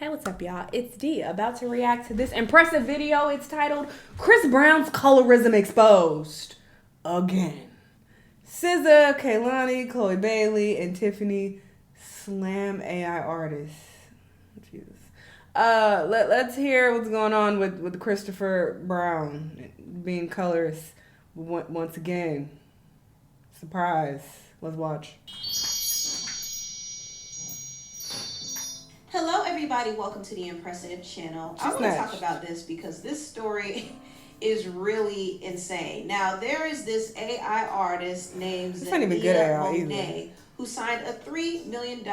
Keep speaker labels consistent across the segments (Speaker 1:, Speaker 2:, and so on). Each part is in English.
Speaker 1: Hey, what's up, y'all? It's D, about to react to this impressive video. It's titled, Chris Brown's Colorism Exposed. Again. SZA, Kayla Nicole, Bailey, and Tiffany slam AI artists. Jesus. Let's hear what's going on with Christopher Brown being colorist once again. Surprise. Let's watch.
Speaker 2: Hello, everybody. Welcome to the Impressive channel. I want to talk about this because this story is really insane. Now, there is this AI artist named Shanell who signed a $3 million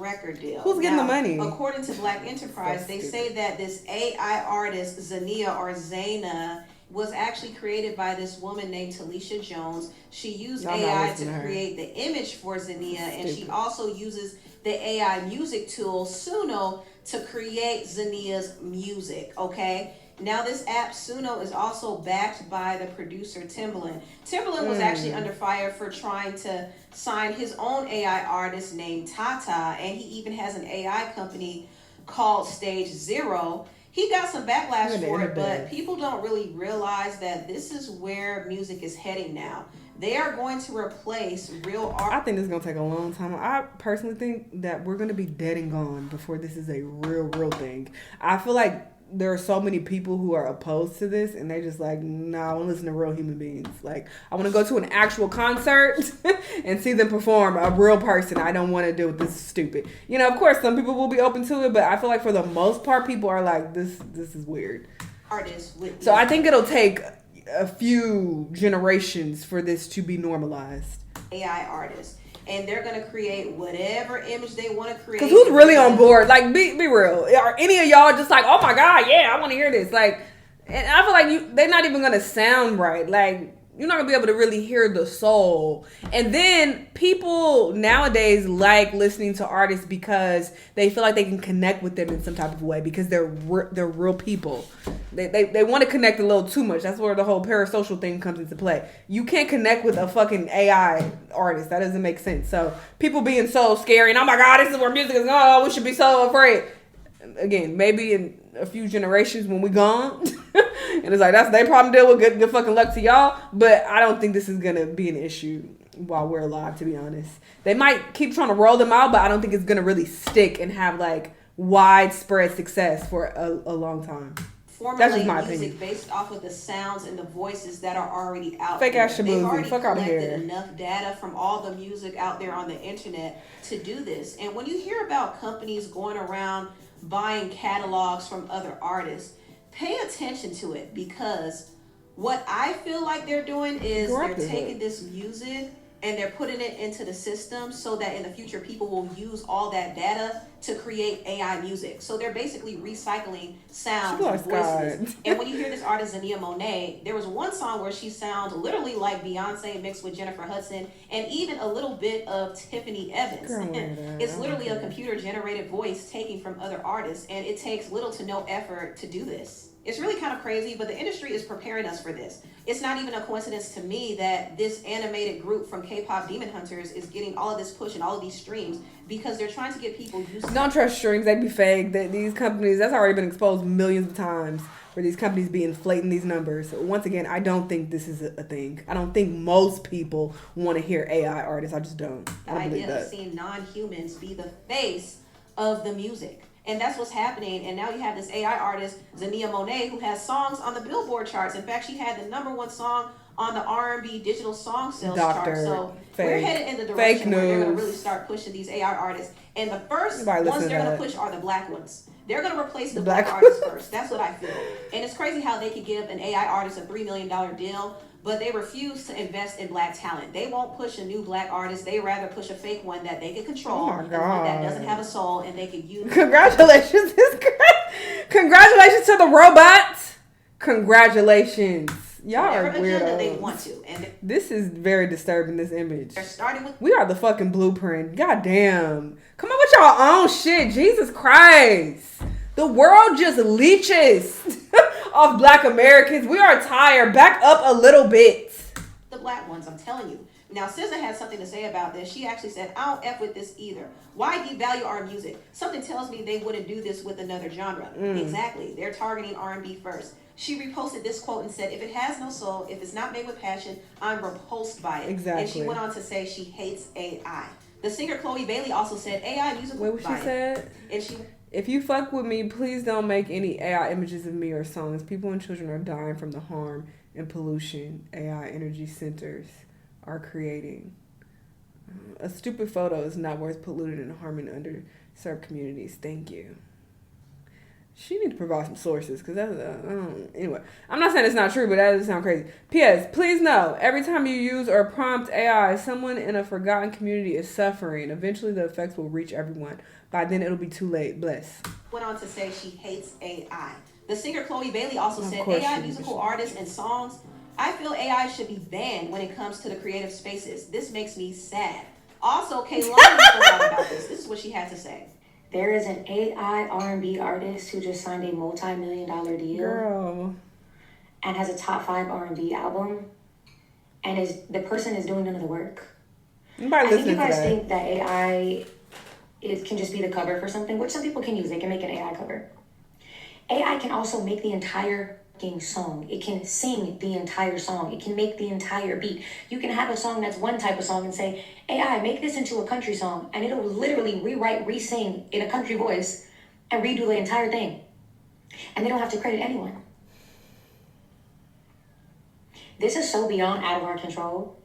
Speaker 2: record deal.
Speaker 1: Who's getting the money?
Speaker 2: According to Black Enterprise, they say that this AI artist, Zania or Zaina, was actually created by this woman named Talisha Jones. She used AI to create the image for Zania, and she also uses the AI music tool c0lorist to create Zania's music, okay? Now this app c0lorist is also backed by the producer Timbaland. Timbaland was actually under fire for trying to sign his own AI artist named Tata, and he even has an AI company called Stage Zero. He got some backlash for it, but people don't really realize that this is where music is heading now. They are going to replace real art.
Speaker 1: I think this is going to take a long time. I personally think that we're going to be dead and gone before this is a real thing. I feel like there are so many people who are opposed to this, and they're just like, nah, I want to listen to real human beings. Like, I want to go to an actual concert and see them perform a real person. I don't want to do this stupid. You know, of course, some people will be open to it, but I feel like for the most part, people are like, this is weird. So I think it'll take a few generations for this to be normalized.
Speaker 2: AI artists. And they're going to create whatever image they want to create.
Speaker 1: Because who's really on board? Like, be real. Are any of y'all just like, oh my God, yeah, I want to hear this? Like, and I feel like they're not even going to sound right. Like, you're not going to be able to really hear the soul. And then people nowadays like listening to artists because they feel like they can connect with them in some type of way because they're real people. They want to connect a little too much. That's where the whole parasocial thing comes into play. You can't connect with a fucking AI artist. That doesn't make sense. So people being so scary and oh my God, this is where music is going. Oh, we should be so afraid. Again, maybe in a few generations when we gone, and it's like that's their problem. Deal with good fucking luck to y'all. But I don't think this is gonna be an issue while we're alive. To be honest, they might keep trying to roll them out, but I don't think it's gonna really stick and have like widespread success for a long time. That's just my opinion.
Speaker 2: Based off of the sounds and the voices that are already out
Speaker 1: Fake
Speaker 2: there.
Speaker 1: ass shaboozing. Fuck out of here.
Speaker 2: They've already collected enough data from all the music out there on the internet to do this. And when you hear about companies going around buying catalogs from other artists, pay attention to it, because what I feel like they're doing is they're taking this music and they're putting it into the system so that in the future people will use all that data to create AI music. So they're basically recycling sounds and voices. And when you hear this artist Zania Monet, there was one song where she sounds literally like Beyonce mixed with Jennifer Hudson and even a little bit of Tiffany Evans. It's literally a computer generated voice taken from other artists, and it takes little to no effort to do this. It's really kind of crazy, but the industry is preparing us for this. It's not even a coincidence to me that this animated group from K-pop Demon Hunters is getting all of this push and all of these streams because they're trying to get people used to.
Speaker 1: Don't trust streams, they be fake. These companies, that's already been exposed millions of times, for these companies be inflating these numbers. Once again, I don't think this is a thing. I don't think most people want to hear AI artists. I just don't.
Speaker 2: The idea of seeing non-humans be the face of the music. And that's what's happening. And now you have this AI artist, Zania Monet, who has songs on the Billboard charts. In fact, she had the #1 song on the R&B digital song sales chart. So we're headed in the direction where they're going to really start pushing these AI artists. And the first ones they're going to push are the black ones. They're going to replace the black artists first. That's what I feel. And it's crazy how they could give an AI artist a $3 million deal, but they refuse to invest in black talent. They won't push a new black artist. They rather push a fake one that they can control, one that doesn't have a soul, and they can use.
Speaker 1: Congratulations! Congratulations to the robots! Congratulations! Y'all are weirdos.
Speaker 2: They want to, and
Speaker 1: this is very disturbing. This image.
Speaker 2: They're starting with.
Speaker 1: We are the fucking blueprint. God damn! Come on with y'all own shit. Jesus Christ! The world just leeches off black Americans. We are tired. Back up a little bit.
Speaker 2: The black ones, I'm telling you. Now, SZA had something to say about this. She actually said, I don't F with this either. Why devalue our music? Something tells me they wouldn't do this with another genre. Exactly. They're targeting R&B first. She reposted this quote and said, if it has no soul, if it's not made with passion, I'm repulsed by it.
Speaker 1: Exactly.
Speaker 2: And she went on to say she hates AI. The singer Chloe Bailey also said AI music.
Speaker 1: Wait, what she said?
Speaker 2: And she...
Speaker 1: If you fuck with me, please don't make any AI images of me or songs. People and children are dying from the harm and pollution AI energy centers are creating. A stupid photo is not worth polluting and harming underserved communities. Thank you. She needs to provide some sources because that's anyway. I'm not saying it's not true, but that does sound crazy. P.S. Please know, every time you use or prompt AI, someone in a forgotten community is suffering. Eventually, the effects will reach everyone. By then, it'll be too late. Bless.
Speaker 2: Went on to say she hates AI. The singer Chloe Bailey also said AI musical artists and songs. I feel AI should be banned when it comes to the creative spaces. This makes me sad. Also, Kayla Nicole about this. This is what she had to say.
Speaker 3: There is an AI R&B artist who just signed a multi-million-dollar deal.
Speaker 1: Girl.
Speaker 3: And has a top 5 R&B album. And the person is doing none of the work. I think you guys think that AI can just be the cover for something, which some people can use. They can make an AI cover. AI can also make the entire song. It can sing the entire song. It can make the entire beat. You can have a song that's one type of song and say, AI, make this into a country song, and it'll literally rewrite, re-sing in a country voice and redo the entire thing. And they don't have to credit anyone. This is so beyond out of our control.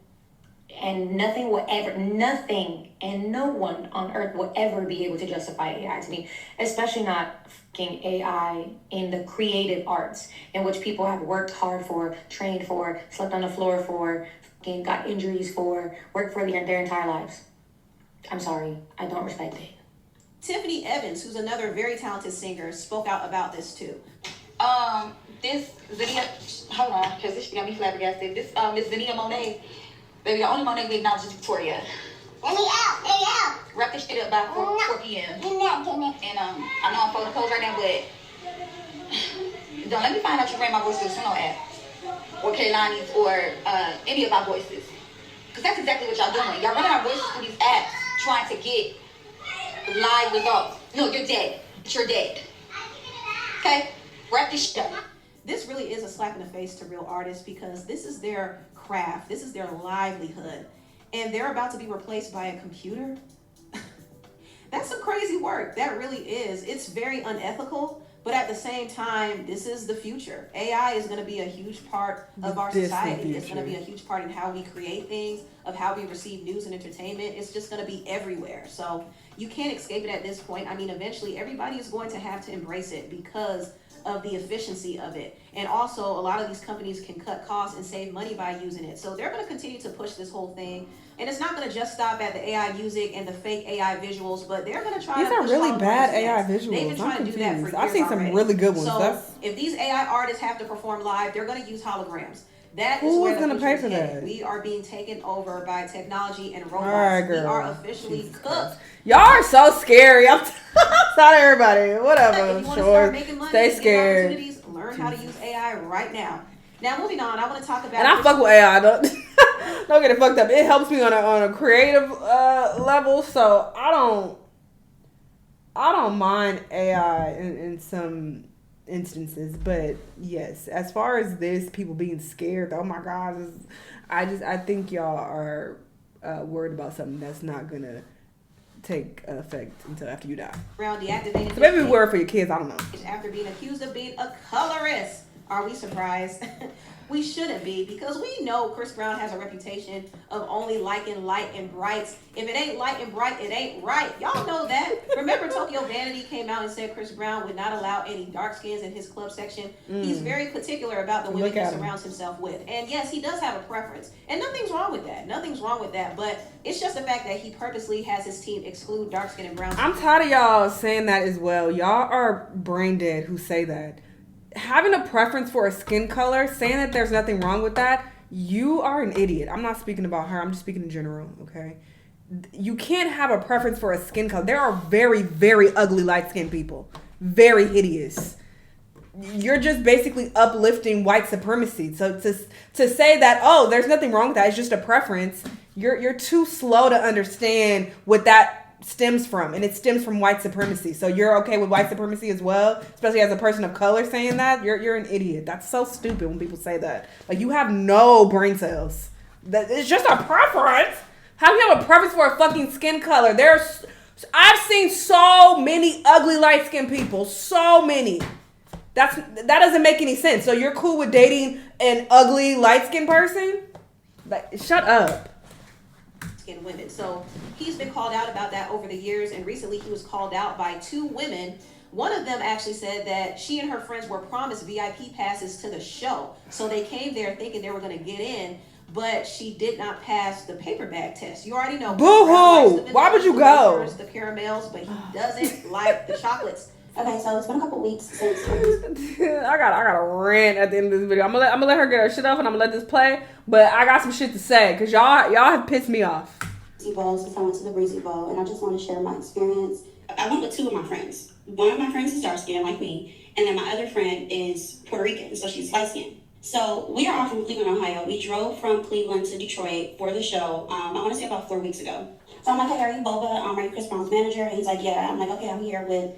Speaker 3: And nothing and no one on earth will ever be able to justify AI to me, especially not fucking AI in the creative arts, in which people have worked hard for, trained for, slept on the floor for, fucking got injuries for, worked for their entire lives. I'm sorry, I don't respect it.
Speaker 2: Tiffany Evans, who's another very talented singer, spoke out about this too.
Speaker 4: This Zennia, hold on, because this got me flabbergasted. This Miss Zennia Monet. Baby, the only Monet we acknowledge is Victoria.
Speaker 5: Let me out.
Speaker 4: Wrap this shit up by 4 p.m. And I know I'm folding clothes right now, but don't let me find out you ran my voice to the Shanell app. Or Kaylani's or any of our voices. Because that's exactly what y'all doing. Y'all running our voices through these apps trying to get live results. No, you're dead. You're dead. Okay? Wrap this shit up.
Speaker 2: This really is a slap in the face to real artists because this is their craft. This is their livelihood. And they're about to be replaced by a computer. That's some crazy work. That really is. It's very unethical. But at the same time, this is the future. AI is going to be a huge part of our society. It's going to be a huge part in how we create things, of how we receive news and entertainment. It's just going to be everywhere. So you can't escape it at this point. I mean, eventually everybody is going to have to embrace it because of the efficiency of it. And also a lot of these companies can cut costs and save money by using it. So they're going to continue to push this whole thing. And it's not going to just stop at the AI music and the fake AI visuals, but they're going to try to push
Speaker 1: really bad AI visuals.
Speaker 2: They've been trying to do that for years.
Speaker 1: I've seen some really good ones.
Speaker 2: So if these AI artists have to perform live, they're going to use holograms. That is
Speaker 1: who's going to pay for that?
Speaker 2: We are being taken over by technology and robots. All right, girl. We are officially cooked.
Speaker 1: Y'all are so scary. I'm sorry, everybody. Whatever.
Speaker 2: If you want to start making money, stay scared. Learn how to use AI right now. Now, moving on, I want to talk about.
Speaker 1: And I fuck with AI. Don't get it fucked up. It helps me on a creative level, so I don't mind AI in some instances, but yes, as far as this, people being scared, oh my god, I think y'all are worried about something that's not gonna take effect until after you die.
Speaker 2: Around deactivating.
Speaker 1: So maybe word for your kids. I don't know.
Speaker 2: After being accused of being a colorist, are we surprised? We shouldn't be, because we know Chris Brown has a reputation of only liking light and brights. If it ain't light and bright, it ain't right. Y'all know that. Remember, Tokyo Vanity came out and said Chris Brown would not allow any dark skins in his club section. He's very particular about the women he surrounds himself with. And yes, he does have a preference. And nothing's wrong with that. Nothing's wrong with that. But it's just the fact that he purposely has his team exclude dark skin and brown skin.
Speaker 1: I'm tired of y'all saying that as well. Y'all are brain dead who say that. Having a preference for a skin color, saying that there's nothing wrong with that, you are an idiot. I'm not speaking about her. I'm just speaking in general, okay? You can't have a preference for a skin color. There are very, very ugly light-skinned people. Very hideous. You're just basically uplifting white supremacy. So to say that, oh, there's nothing wrong with that, it's just a preference, You're too slow to understand what that stems from, and it stems from white supremacy. So you're okay with white supremacy as well, especially as a person of color saying that? You're an idiot. That's so stupid when people say that. Like, you have no brain cells. That it's just a preference. How do you have a preference for a fucking skin color? I've seen so many ugly light skinned people. So many. That doesn't make any sense. So you're cool with dating an ugly light skinned person? Like, shut up.
Speaker 2: Women. So he's been called out about that over the years, and recently he was called out by 2 women. One of them actually said that she and her friends were promised VIP passes to the show, so they came there thinking they were going to get in, but she did not pass the paper bag test. You already know.
Speaker 1: Boo-hoo! Why would you go?
Speaker 2: The caramels, but he doesn't like the chocolates.
Speaker 5: Okay, so it's been a couple weeks since.
Speaker 1: I got a rant at the end of this video. I'm gonna let her get her shit off, and I'm gonna let this play. But I got some shit to say because y'all have pissed me off.
Speaker 5: Bowl, since I went to the Breezy Bowl, and I just want to share my experience. I went with 2 of my friends. One of my friends is dark skinned like me, and then my other friend is Puerto Rican, so she's light skinned. So we are all from Cleveland, Ohio. We drove from Cleveland to Detroit for the show. I want to say about 4 weeks ago. So I'm like, hey, are you Boba? Are you Chris Brown's manager? And he's like, yeah. I'm like, okay, I'm here with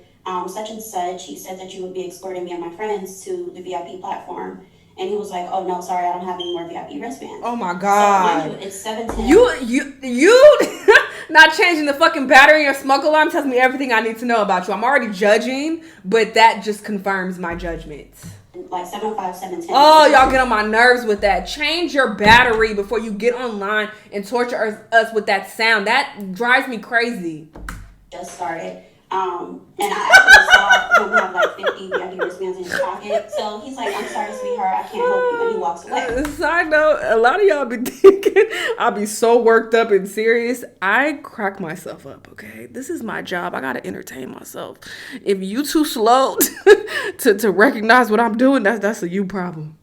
Speaker 5: such and such. He said that you would be escorting me and my friends to the VIP platform. And he was like, oh, no, sorry, I don't have any more VIP wristbands.
Speaker 1: Oh, my God.
Speaker 5: So, mind you, it's 7:10.
Speaker 1: You not changing the fucking battery or smoke alarm tells me everything I need to know about you. I'm already judging, but that just confirms my judgment.
Speaker 5: Like 7:05, 7:10.
Speaker 1: Oh, y'all get on my nerves with that. Change your battery before you get online and torture us with that sound. That drives me crazy.
Speaker 5: Just started. And I actually saw him have like 50 VIP wristbands in his pocket. So he's like, I'm sorry, sweetheart, I can't help you. And he walks away.
Speaker 1: Side note, a lot of y'all be thinking I'll be so worked up and serious. I crack myself up, okay? This is my job. I gotta entertain myself. If you too slow to recognize what I'm doing, that's a you problem.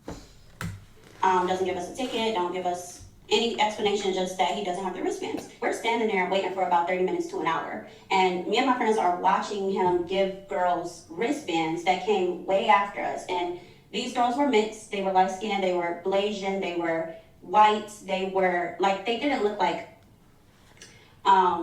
Speaker 5: Doesn't give us a ticket, don't give us any explanation, just that he doesn't have the wristbands. We're standing there waiting for about 30 minutes to an hour. And me and my friends are watching him give girls wristbands that came way after us. And these girls were mixed. They were light skinned, they were Blasian, they were white, they were like, they didn't look like.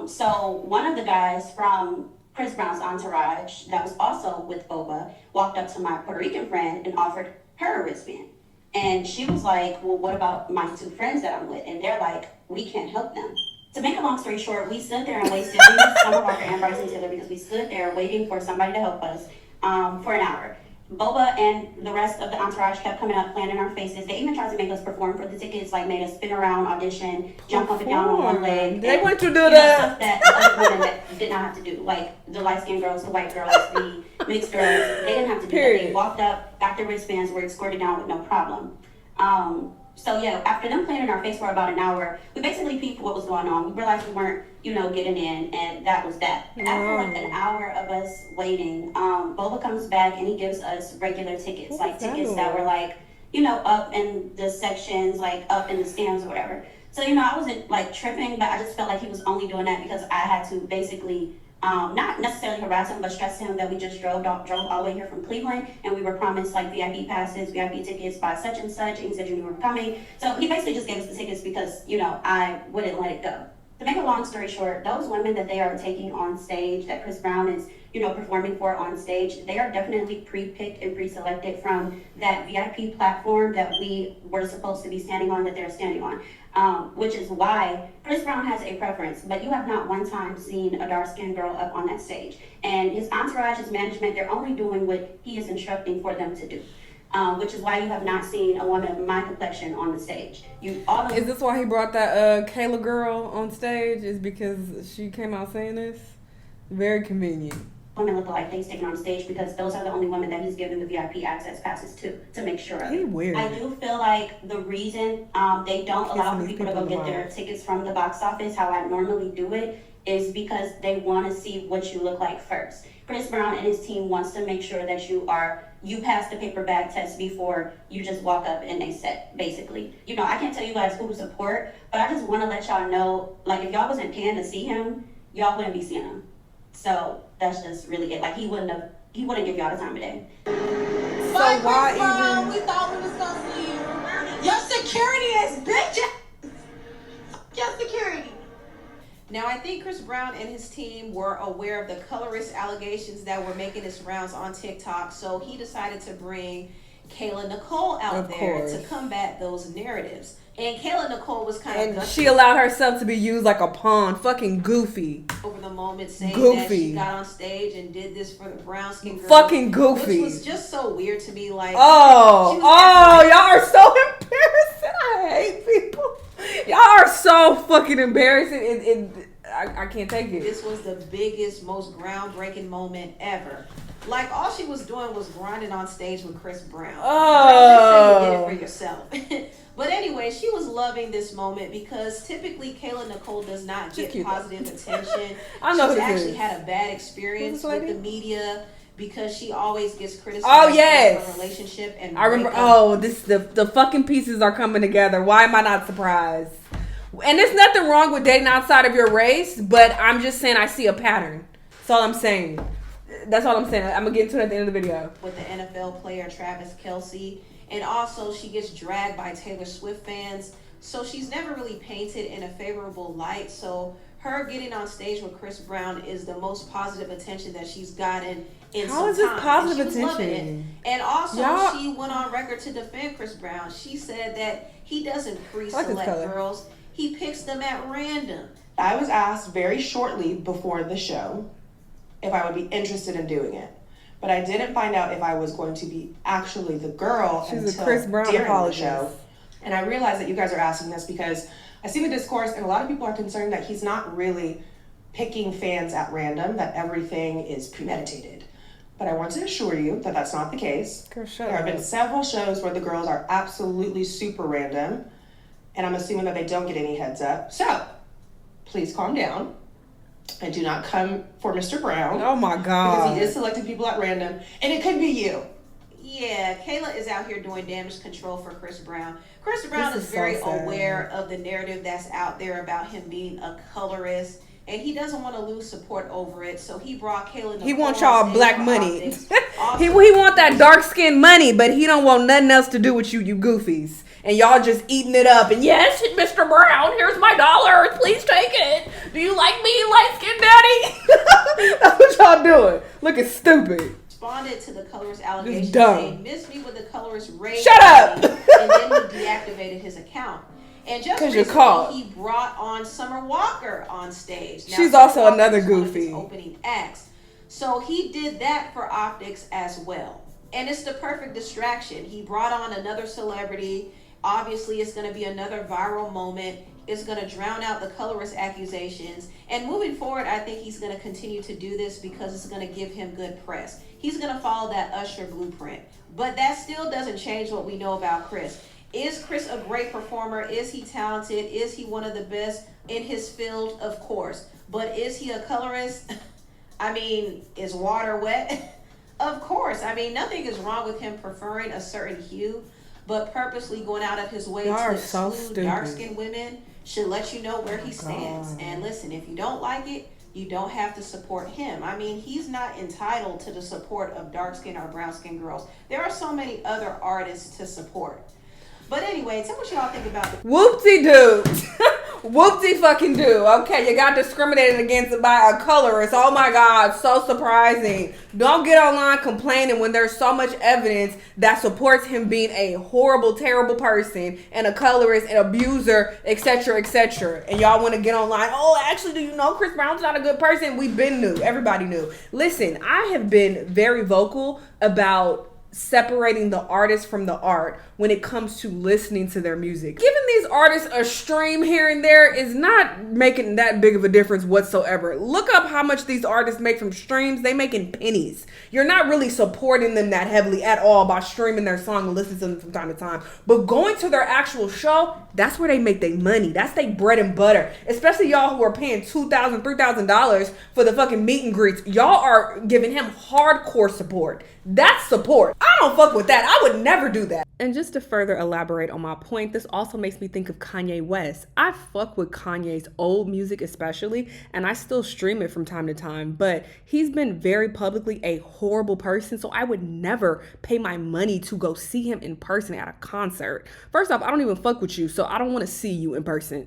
Speaker 5: So one of the guys from Chris Brown's entourage that was also with Boba walked up to my Puerto Rican friend and offered her a wristband. And she was like, well, what about my 2 friends that I'm with? And they're like, we can't help them. To make a long story short, we stood there and wasted Summer Walker and Bryson Tiller because we stood there waiting for somebody to help us for an hour. Boba and the rest of the entourage kept coming up, playing in our faces. They even tried to make us perform for the tickets, like made us spin around, audition, jump up and down on one leg.
Speaker 1: They want to do that.
Speaker 5: Stuff that the other women that did not have to do, like the light-skinned girls, the white girls, the mixed girls. They didn't have to do that. They walked up, got their wristbands, were escorted down with no problem. So yeah, after them playing in our face for about an hour, we basically peeped what was going on. We realized we weren't, getting in, and that was that. After like an hour of us waiting, Boba comes back and he gives us regular tickets, tickets that were like, up in the sections, like up in the stands or whatever. So, I wasn't like tripping, but I just felt like he was only doing that because I had to basically not necessarily harass him, but stress him that we just drove all the way here from Cleveland, and we were promised like VIP passes, VIP tickets by such and such, and he said you knew we were coming. So he basically just gave us the tickets because, I wouldn't let it go. To make a long story short, those women that they are taking on stage, that Chris Brown is, performing for on stage, they are definitely pre-picked and pre-selected from that VIP platform that we were supposed to be standing on, that they're standing on. Which is why Chris Brown has a preference, but you have not one time seen a dark-skinned girl up on that stage. And his entourage, his management, they're only doing what he is instructing for them to do. Which is why you have not seen a woman of my complexion on the stage. Is
Speaker 1: this why he brought that Kayla girl on stage? Is because she came out saying this? Very convenient.
Speaker 5: Women look like things taken on stage because those are the only women that he's given the VIP access passes to make sure of it.
Speaker 1: Weird.
Speaker 5: I do feel like the reason they don't allow for people to go get their tickets from the box office, how I normally do it, is because they want to see what you look like first. Chris Brown and his team wants to make sure that you pass the paper bag test before you just walk up and they set, basically. I can't tell you guys who to support, but I just want to let y'all know, like, if y'all wasn't paying to see him, y'all wouldn't be seeing him. So that's just really it. Like, he wouldn't give y'all the time of day.
Speaker 6: So why even? We thought we was gonna see you. Your security is bitch.
Speaker 5: just security.
Speaker 2: Now, I think Chris Brown and his team were aware of the colorist allegations that were making its rounds on TikTok, so he decided to bring Kayla Nicole out there to combat those narratives. And Kayla Nicole was kind of
Speaker 1: she allowed herself to be used like a pawn. Fucking goofy.
Speaker 2: Over the moment, saying that she got on stage and did this for the brown skin girl.
Speaker 1: Fucking goofy.
Speaker 2: Which was just so weird to me. Like,
Speaker 1: y'all are so embarrassing. I hate people. Y'all are so fucking embarrassing. I can't take it.
Speaker 2: This was the biggest, most groundbreaking moment ever. Like, all she was doing was grinding on stage with Chris Brown. Just say you did it for yourself. But anyway, she was loving this moment because typically Kayla Nicole does not get positive attention.
Speaker 1: I know
Speaker 2: she's actually had a bad experience with the media because she always gets criticized for her relationship. And
Speaker 1: I remember. The fucking pieces are coming together. Why am I not surprised? And there's nothing wrong with dating outside of your race, but I'm just saying I see a pattern. That's all I'm saying. I'm gonna get into it at the end of the video.
Speaker 2: With the NFL player Travis Kelce. And also, she gets dragged by Taylor Swift fans. So she's never really painted in a favorable light. So her getting on stage with Chris Brown is the most positive attention that she's gotten in some time.
Speaker 1: How is this positive attention?
Speaker 2: And also, she went on record to defend Chris Brown. She said that he doesn't pre-select girls. He picks them at random.
Speaker 7: I was asked very shortly before the show if I would be interested in doing it. But I didn't find out if I was going to be actually the girl until
Speaker 1: Chris Brown
Speaker 7: during the show. And I realized that you guys are asking this because I see the discourse and a lot of people are concerned that he's not really picking fans at random, that everything is premeditated. But I want to assure you that that's not the case. There have been several shows where the girls are absolutely super random, and I'm assuming that they don't get any heads up. So, please calm down. And do not come for Mr. Brown.
Speaker 1: Oh my God.
Speaker 7: Because he is selecting people at random. And it could be you.
Speaker 2: Yeah, Kayla is out here doing damage control for Chris Brown. Chris Brown is very aware of the narrative that's out there about him being a colorist. And he doesn't want to lose support over it. So he brought Kayla Nicole.
Speaker 1: He wants y'all black money. he want that dark skin money, but he don't want nothing else to do with you goofies. And y'all just eating it up. And yes, Mr. Brown, here's my $1. Please take it. Do you like me, light-skinned daddy? That's what y'all doing. Looking stupid.
Speaker 2: Responded to the colorist allegations saying, missed me with the colorist raid.
Speaker 1: Shut up!
Speaker 2: And then he deactivated his account. And just recently, he brought on Summer Walker on stage. Now,
Speaker 1: she's also another goofy.
Speaker 2: Opening acts. So he did that for optics as well. And it's the perfect distraction. He brought on another celebrity. Obviously, it's going to be another viral moment. It's going to drown out the colorist accusations. And moving forward, I think he's going to continue to do this because it's going to give him good press. He's going to follow that Usher blueprint. But that still doesn't change what we know about Chris. Is Chris a great performer? Is he talented? Is he one of the best in his field? Of course. But is he a colorist? I mean, is water wet? Of course. I mean, nothing is wrong with him preferring a certain hue. But purposely going out of his way to exclude dark-skinned women should let you know where he stands. And listen, if you don't like it, you don't have to support him. I mean, he's not entitled to the support of dark-skinned or brown-skinned girls. There are so many other artists to support. But anyway, tell me what y'all think about it.
Speaker 1: Whoop-de-doo. Whoop-de-fucking-doo. Okay, you got discriminated against by a colorist. Oh my God, so surprising. Don't get online complaining when there's so much evidence that supports him being a horrible, terrible person and a colorist, an abuser, etc., etc. And y'all want to get online, oh, actually, do you know Chris Brown's not a good person? We've been knew. Everybody knew. Listen, I have been very vocal about separating the artist from the art when it comes to listening to their music. Giving these artists a stream here and there is not making that big of a difference whatsoever. Look up how much these artists make from streams. They making pennies. You're not really supporting them that heavily at all by streaming their song and listening to them from time to time. But going to their actual show, that's where they make their money. That's their bread and butter. Especially y'all who are paying $2,000, $3,000 for the fucking meet and greets. Y'all are giving him hardcore support. That's support. I don't fuck with that. I would never do that. And just to further elaborate on my point, this also makes me think of Kanye West. I fuck with Kanye's old music especially, and I still stream it from time to time, but he's been very publicly a horrible person, so I would never pay my money to go see him in person at a concert. First off, I don't even fuck with you, so I don't want to see you in person.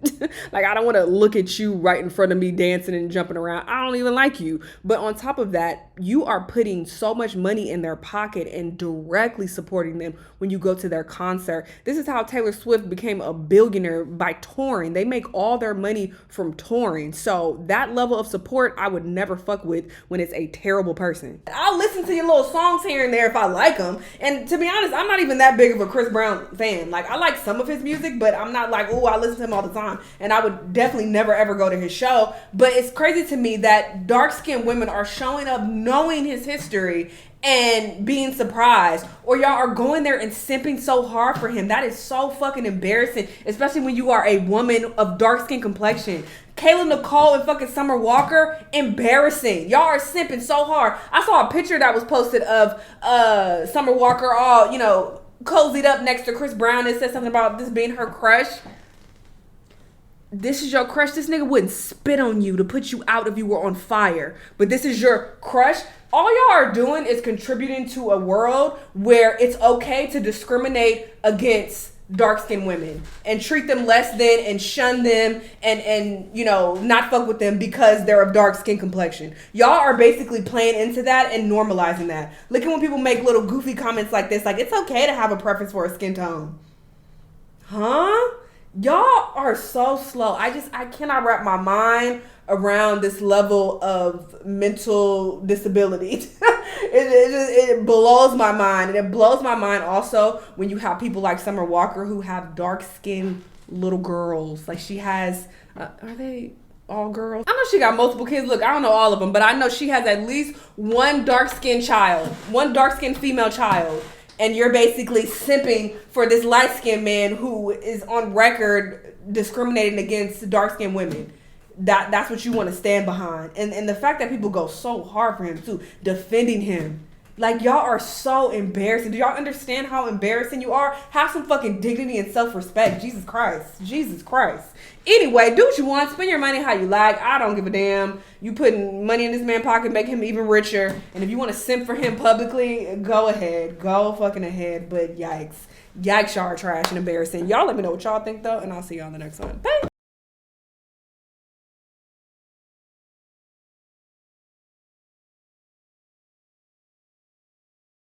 Speaker 1: Like, I don't want to look at you right in front of me dancing and jumping around. I don't even like you. But on top of that, you are putting so much money in their pocket and directly supporting them when you go to their concert. This is how Taylor Swift became a billionaire, by touring. They make all their money from touring. So that level of support I would never fuck with when it's a terrible person. I'll listen to your little songs here and there if I like them. And to be honest, I'm not even that big of a Chris Brown fan. Like, I like some of his music, but I'm not like, oh, I listen to him all the time. And I would definitely never ever go to his show. But it's crazy to me that dark-skinned women are showing up knowing his history and being surprised, or y'all are going there and simping so hard for him. That is so fucking embarrassing, especially when you are a woman of dark skin complexion. Kayla Nicole and fucking Summer Walker, embarrassing. Y'all are simping so hard. I saw a picture that was posted of Summer Walker all, you know, cozied up next to Chris Brown and said something about this being her crush. This is your crush. This nigga wouldn't spit on you to put you out if you were on fire. But this is your crush. All y'all are doing is contributing to a world where it's okay to discriminate against dark-skinned women and treat them less than and shun them and you know, not fuck with them because they're of dark skin complexion. Y'all are basically playing into that and normalizing that. Look at when people make little goofy comments like this, like, it's okay to have a preference for a skin tone. Huh? Y'all are so slow. I cannot wrap my mind around this level of mental disability. It blows my mind. And it blows my mind also when you have people like Summer Walker who have dark-skinned little girls. Like, she has, are they all girls? I know she got multiple kids. Look, I don't know all of them, but I know she has at least one dark-skinned child, one dark-skinned female child. And you're basically simping for this light-skinned man who is on record discriminating against dark-skinned women. That's what you want to stand behind. And the fact that people go so hard for him too, defending him. Like, y'all are so embarrassing. Do y'all understand how embarrassing you are? Have some fucking dignity and self-respect. Jesus Christ. Jesus Christ. Anyway, do what you want. Spend your money how you like. I don't give a damn. You putting money in this man's pocket, make him even richer. And if you want to simp for him publicly, go ahead. Go fucking ahead. But yikes. Yikes, y'all are trash and embarrassing. Y'all let me know what y'all think, though. And I'll see y'all in the next one. Bye.